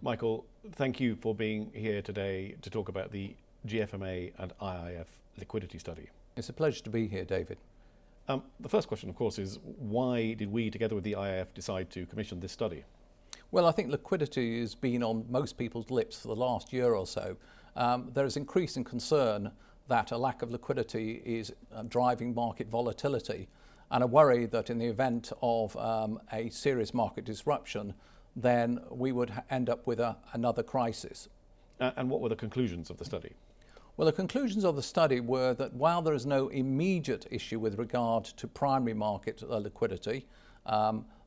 Michael, thank you for being here today to talk about the GFMA and IIF liquidity study. It's a pleasure to be here, David. The first question, of course, is why did we, together with the IIF, decide to commission this study? Well, I think liquidity has been on most people's lips for the last year or so. There is increasing concern that a lack of liquidity is driving market volatility, and a worry that in the event of a serious market disruption, then we would end up with another crisis. And what were the conclusions of the study? Well, the conclusions of the study were that while there is no immediate issue with regard to primary market liquidity,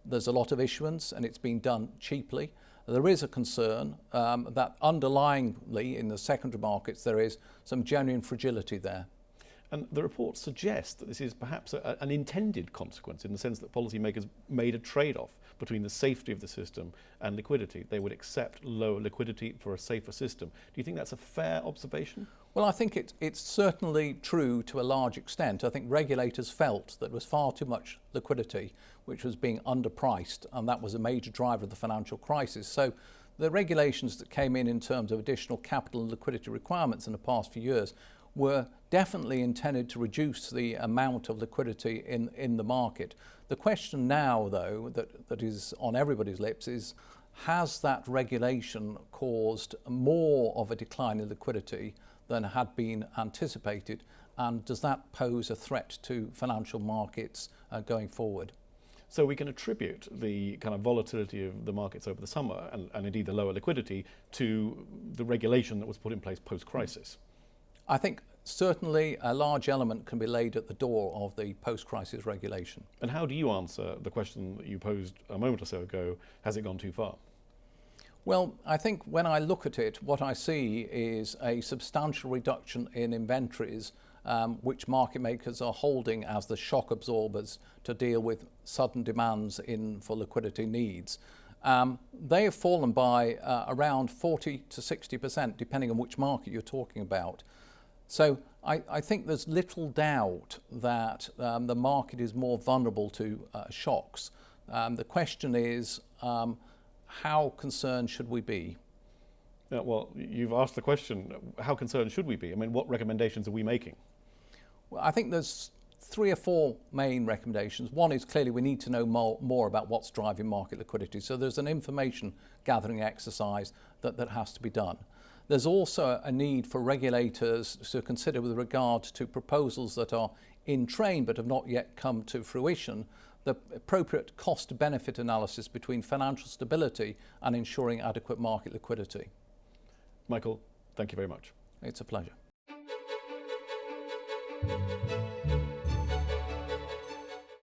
there's a lot of issuance and it's being done cheaply. There is a concern that underlyingly in the secondary markets there is some genuine fragility there. And the report suggests that this is perhaps an intended consequence in the sense that policymakers made a trade-off between the safety of the system and liquidity. They would accept lower liquidity for a safer system. Do you think that's a fair observation? Well, I think it's certainly true to a large extent. I think regulators felt that there was far too much liquidity, which was being underpriced, and that was a major driver of the financial crisis. So the regulations that came in terms of additional capital and liquidity requirements in the past few years were definitely intended to reduce the amount of liquidity in the market. The question now, though, that is on everybody's lips is, has that regulation caused more of a decline in liquidity than had been anticipated, and does that pose a threat to financial markets going forward? So we can attribute the kind of volatility of the markets over the summer and indeed the lower liquidity to the regulation that was put in place post-crisis. I think certainly a large element can be laid at the door of the post-crisis regulation. And how do you answer the question that you posed a moment or so ago, has it gone too far? Well, I think when I look at it, what I see is a substantial reduction in inventories which market makers are holding as the shock absorbers to deal with sudden demands for liquidity needs. They have fallen by around 40 to 60%, depending on which market you're talking about. So I think there's little doubt that the market is more vulnerable to shocks. The question is, how concerned should we be? Yeah, well, you've asked the question, how concerned should we be? I mean, what recommendations are we making? Well, I think there's 3 or 4 main recommendations. One is clearly we need to know more about what's driving market liquidity. So there's an information gathering exercise that has to be done. There's also a need for regulators to consider with regard to proposals that are in train but have not yet come to fruition, the appropriate cost-benefit analysis between financial stability and ensuring adequate market liquidity. Michael, thank you very much. It's a pleasure.